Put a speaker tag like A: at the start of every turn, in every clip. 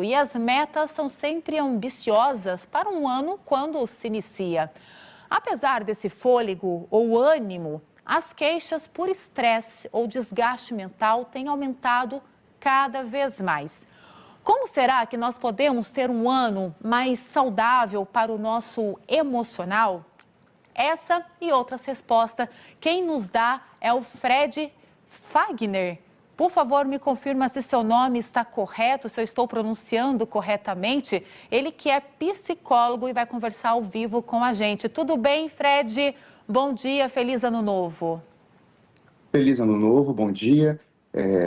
A: E as metas são sempre ambiciosas para um ano quando se inicia. Apesar desse fôlego ou ânimo, as queixas por estresse ou desgaste mental têm aumentado cada vez mais. Como será que nós podemos ter um ano mais saudável para o nosso emocional? Essa e outras respostas, quem nos dá é o Fred Fagner. Por favor, me confirma se seu nome está correto, se eu estou pronunciando corretamente. Ele que é psicólogo e vai conversar ao vivo com a gente. Tudo bem, Fred? Bom dia, feliz ano novo.
B: Feliz ano novo, bom dia.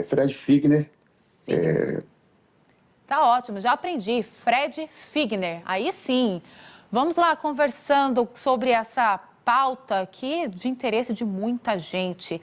B: Fred Figner.
A: Tá ótimo, já aprendi. Fred Figner. Aí sim. Vamos lá conversando sobre essa pauta aqui de interesse de muita gente.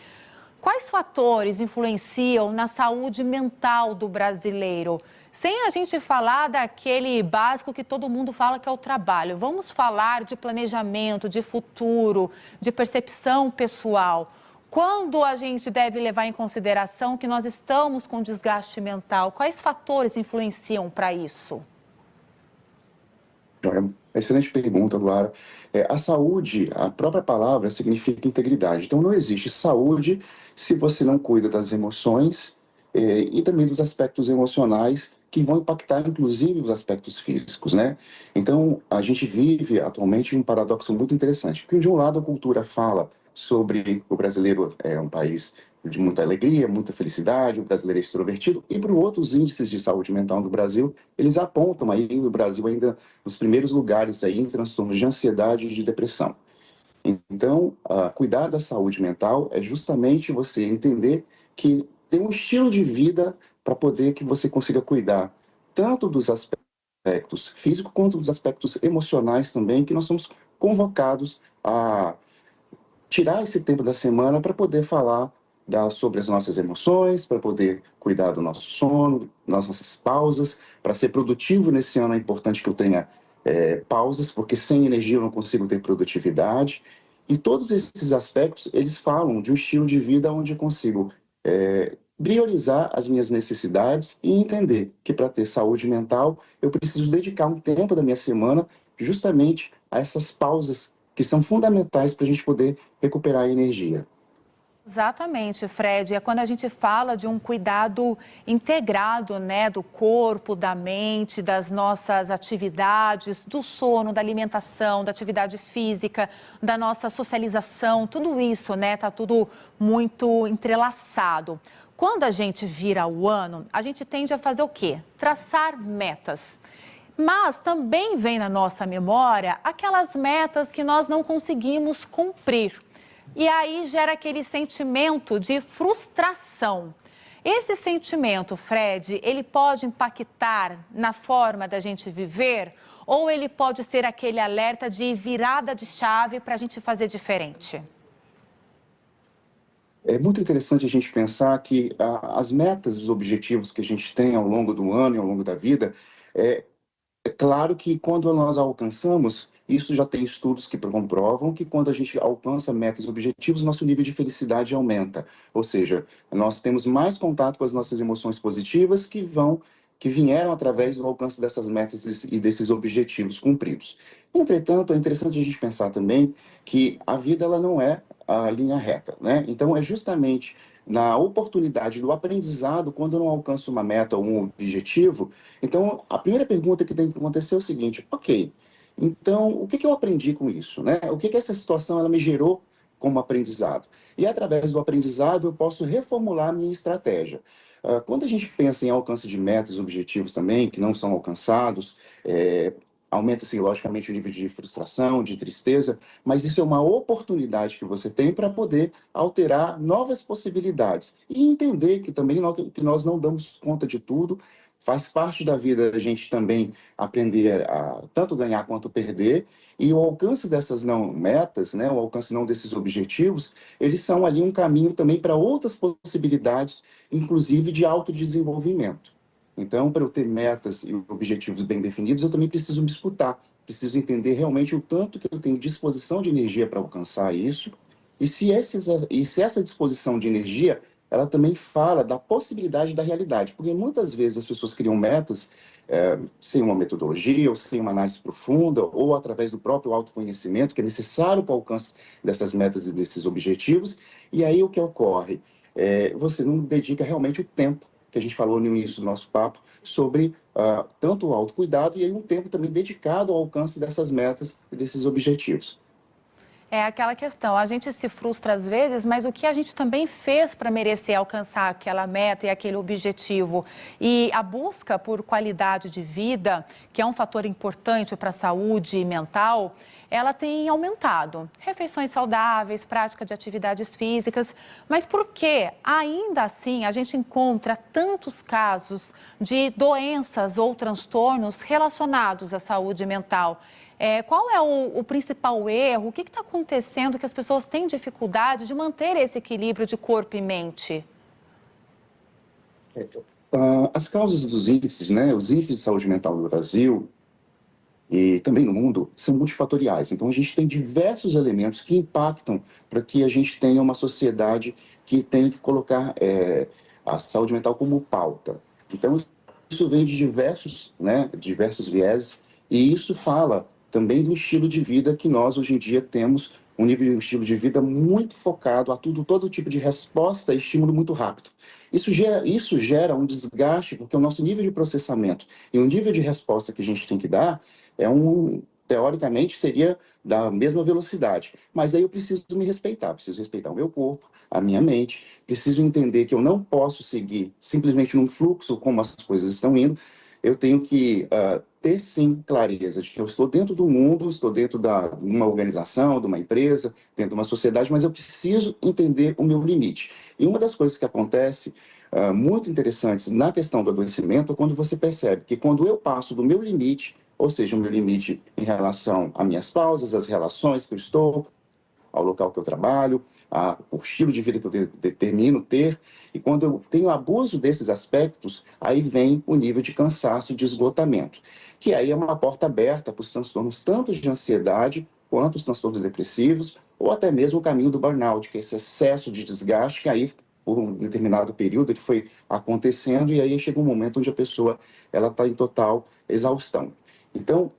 A: Quais fatores influenciam na saúde mental do brasileiro? Sem a gente falar daquele básico que todo mundo fala que é o trabalho. Vamos falar de planejamento, de futuro, de percepção pessoal. Quando a gente deve levar em consideração que nós estamos com desgaste mental? Quais fatores influenciam para isso?
B: Excelente pergunta, Luara. A saúde, a própria palavra significa integridade. Então, não existe saúde se você não cuida das emoções e também dos aspectos emocionais que vão impactar, inclusive, os aspectos físicos, né? Então, a gente vive atualmente um paradoxo muito interessante, porque, de um lado, a cultura fala sobre o brasileiro é um país de muita alegria, muita felicidade, o brasileiro é extrovertido, e para o outro, os índices de saúde mental do Brasil, eles apontam aí o Brasil ainda nos primeiros lugares aí em transtornos de ansiedade e de depressão. Então, cuidar da saúde mental é justamente você entender que tem um estilo de vida para poder que você consiga cuidar tanto dos aspectos físicos quanto dos aspectos emocionais também, que nós somos convocados a tirar esse tempo da semana para poder falar sobre as nossas emoções, para poder cuidar do nosso sono, das nossas pausas. Para ser produtivo nesse ano é importante que eu tenha pausas, porque sem energia eu não consigo ter produtividade. E todos esses aspectos, eles falam de um estilo de vida onde eu consigo priorizar as minhas necessidades e entender que para ter saúde mental eu preciso dedicar um tempo da minha semana justamente a essas pausas que são fundamentais para a gente poder recuperar a energia.
A: Exatamente, Fred. É quando a gente fala de um cuidado integrado, né, do corpo, da mente, das nossas atividades, do sono, da alimentação, da atividade física, da nossa socialização, tudo isso, né, tá tudo muito entrelaçado. Quando a gente vira o ano, a gente tende a fazer o quê? Traçar metas. Mas também vem na nossa memória aquelas metas que nós não conseguimos cumprir. E aí gera aquele sentimento de frustração. Esse sentimento, Fred, ele pode impactar na forma da gente viver ou ele pode ser aquele alerta de virada de chave para a gente fazer diferente?
B: É muito interessante a gente pensar que as metas, os objetivos que a gente tem ao longo do ano e ao longo da vida, é claro que quando nós alcançamos, isso já tem estudos que comprovam que quando a gente alcança metas e objetivos, nosso nível de felicidade aumenta. Ou seja, nós temos mais contato com as nossas emoções positivas que vieram através do alcance dessas metas e desses objetivos cumpridos. Entretanto, é interessante a gente pensar também que a vida ela não é a linha reta, né? Então, é justamente na oportunidade do aprendizado, quando eu não alcanço uma meta ou um objetivo, então a primeira pergunta que tem que acontecer é o seguinte: ok, então o que eu aprendi com isso, né? O que essa situação ela me gerou como aprendizado? E através do aprendizado eu posso reformular a minha estratégia. Quando a gente pensa em alcance de metas, objetivos também, que não são alcançados, aumenta-se, logicamente, o nível de frustração, de tristeza, mas isso é uma oportunidade que você tem para poder alterar novas possibilidades e entender que também que nós não damos conta de tudo, faz parte da vida a gente também aprender a tanto ganhar quanto perder, e o alcance dessas não metas, né, o alcance não desses objetivos, eles são ali um caminho também para outras possibilidades, inclusive de autodesenvolvimento. Então, para eu ter metas e objetivos bem definidos, eu também preciso me escutar, preciso entender realmente o tanto que eu tenho disposição de energia para alcançar isso, e se essa disposição de energia ela também fala da possibilidade da realidade, porque muitas vezes as pessoas criam metas sem uma metodologia, ou sem uma análise profunda, ou através do próprio autoconhecimento, que é necessário para o alcance dessas metas e desses objetivos, e aí o que ocorre? Você não dedica realmente o tempo, que a gente falou no início do nosso papo, sobre tanto o autocuidado, e aí um tempo também dedicado ao alcance dessas metas e desses objetivos.
A: É aquela questão, a gente se frustra às vezes, mas o que a gente também fez para merecer alcançar aquela meta e aquele objetivo? E a busca por qualidade de vida, que é um fator importante para a saúde mental, ela tem aumentado. Refeições saudáveis, prática de atividades físicas, mas por que ainda assim a gente encontra tantos casos de doenças ou transtornos relacionados à saúde mental? Qual é o principal erro? O que está acontecendo que as pessoas têm dificuldade de manter esse equilíbrio de corpo e mente?
B: As causas dos índices, né, os índices de saúde mental no Brasil e também no mundo, são multifatoriais. Então, a gente tem diversos elementos que impactam para que a gente tenha uma sociedade que tem que colocar a saúde mental como pauta. Então, isso vem de diversos vieses, e isso fala também do estilo de vida que nós, hoje em dia, temos um nível de estilo de vida muito focado a todo tipo de resposta e estímulo muito rápido. Isso gera um desgaste, porque o nosso nível de processamento e o nível de resposta que a gente tem que dar teoricamente, seria da mesma velocidade. Mas aí eu preciso me respeitar, preciso respeitar o meu corpo, a minha mente, preciso entender que eu não posso seguir simplesmente num fluxo como as coisas estão indo. Eu tenho que ter, sim, clareza de que eu estou dentro do mundo, estou dentro de uma organização, de uma empresa, dentro de uma sociedade, mas eu preciso entender o meu limite. E uma das coisas que acontece muito interessantes na questão do adoecimento é quando você percebe que quando eu passo do meu limite, ou seja, o meu limite em relação às minhas pausas, às relações que eu estou, ao local que eu trabalho, ao estilo de vida que eu determino ter. E quando eu tenho abuso desses aspectos, aí vem o nível de cansaço e de esgotamento, que aí é uma porta aberta para os transtornos tanto de ansiedade quanto os transtornos depressivos, ou até mesmo o caminho do burnout, que é esse excesso de desgaste que aí por um determinado período ele foi acontecendo, e aí chega um momento onde a pessoa ela está em total exaustão. Então,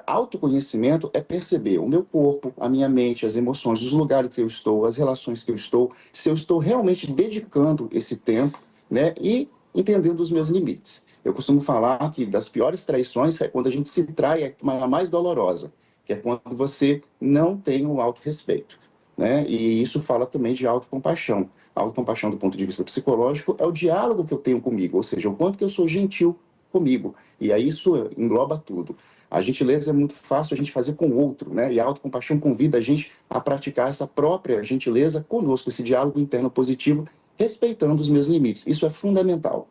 B: autoconhecimento é perceber o meu corpo, a minha mente, as emoções, os lugares que eu estou, as relações que eu estou, se eu estou realmente dedicando esse tempo, né, e entendendo os meus limites. Eu costumo falar que das piores traições é quando a gente se trai, é a mais dolorosa, que é quando você não tem o autorrespeito, né? E isso fala também de autocompaixão. A autocompaixão, do ponto de vista psicológico, é o diálogo que eu tenho comigo, ou seja, o quanto que eu sou gentil comigo. E aí isso engloba tudo. A gentileza é muito fácil a gente fazer com o outro, né? E a autocompaixão convida a gente a praticar essa própria gentileza conosco, esse diálogo interno positivo, respeitando os meus limites. Isso é fundamental.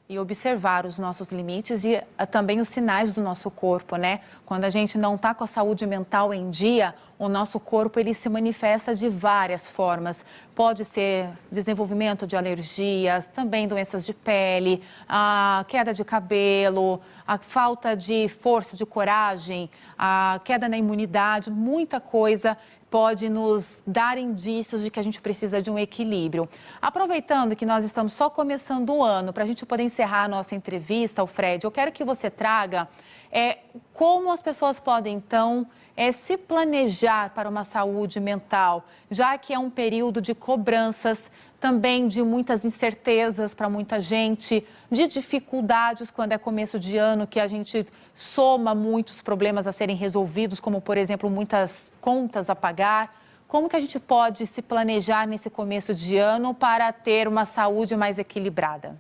A: E observar os nossos limites e também os sinais do nosso corpo, né? Quando a gente não está com a saúde mental em dia, o nosso corpo ele se manifesta de várias formas. Pode ser desenvolvimento de alergias, também doenças de pele, a queda de cabelo, a falta de força, de coragem, a queda na imunidade, muita coisa pode nos dar indícios de que a gente precisa de um equilíbrio. Aproveitando que nós estamos só começando o ano, para a gente poder encerrar a nossa entrevista, Fred, eu quero que você traga como as pessoas podem, então, se planejar para uma saúde mental, já que é um período de cobranças, também de muitas incertezas para muita gente, de dificuldades quando é começo de ano, que a gente soma muitos problemas a serem resolvidos, como, por exemplo, muitas contas a pagar. Como que a gente pode se planejar nesse começo de ano para ter uma saúde mais equilibrada?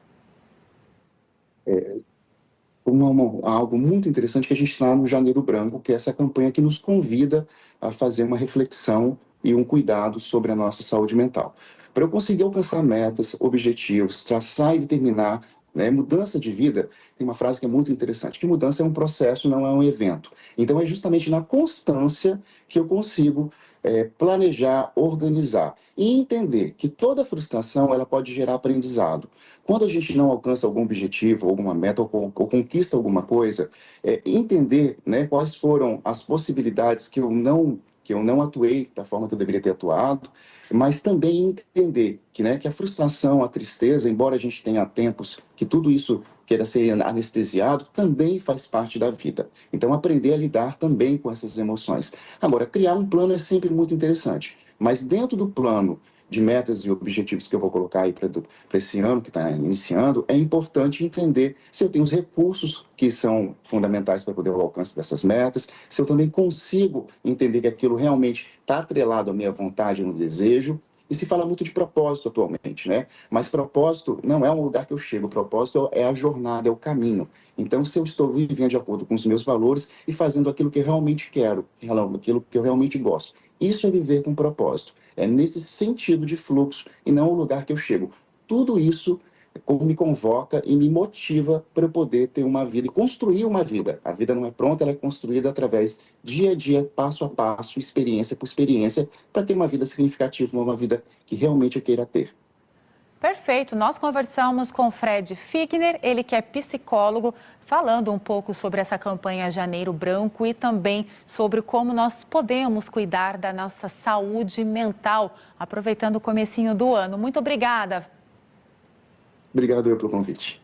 B: Algo muito interessante que a gente está no Janeiro Branco, que é essa campanha que nos convida a fazer uma reflexão e um cuidado sobre a nossa saúde mental. Para eu conseguir alcançar metas, objetivos, traçar e determinar, né, mudança de vida, tem uma frase que é muito interessante, que mudança é um processo, não é um evento. Então é justamente na constância que eu consigo planejar, organizar e entender que toda frustração ela pode gerar aprendizado. Quando a gente não alcança algum objetivo, alguma meta ou conquista alguma coisa, entender, né, quais foram as possibilidades que que eu não atuei da forma que eu deveria ter atuado, mas também entender que, né, que a frustração, a tristeza, embora a gente tenha tempos que tudo isso queira ser anestesiado, também faz parte da vida. Então, aprender a lidar também com essas emoções. Agora, criar um plano é sempre muito interessante, mas dentro do plano de metas e objetivos que eu vou colocar aí para esse ano que está iniciando, é importante entender se eu tenho os recursos que são fundamentais para poder o alcance dessas metas, se eu também consigo entender que aquilo realmente está atrelado à minha vontade e no desejo. E se fala muito de propósito atualmente, né? Mas propósito não é um lugar que eu chego, propósito é a jornada, é o caminho. Então, se eu estou vivendo de acordo com os meus valores e fazendo aquilo que eu realmente quero, aquilo que eu realmente gosto, isso é viver com propósito. É nesse sentido de fluxo e não o lugar que eu chego. Tudo isso como me convoca e me motiva para eu poder ter uma vida e construir uma vida. A vida não é pronta, ela é construída através, dia a dia, passo a passo, experiência por experiência, para ter uma vida significativa, uma vida que realmente eu queira ter.
A: Perfeito. Nós conversamos com Fred Figner, ele que é psicólogo, falando um pouco sobre essa campanha Janeiro Branco e também sobre como nós podemos cuidar da nossa saúde mental, aproveitando o comecinho do ano. Muito obrigada.
B: Obrigado eu pelo convite.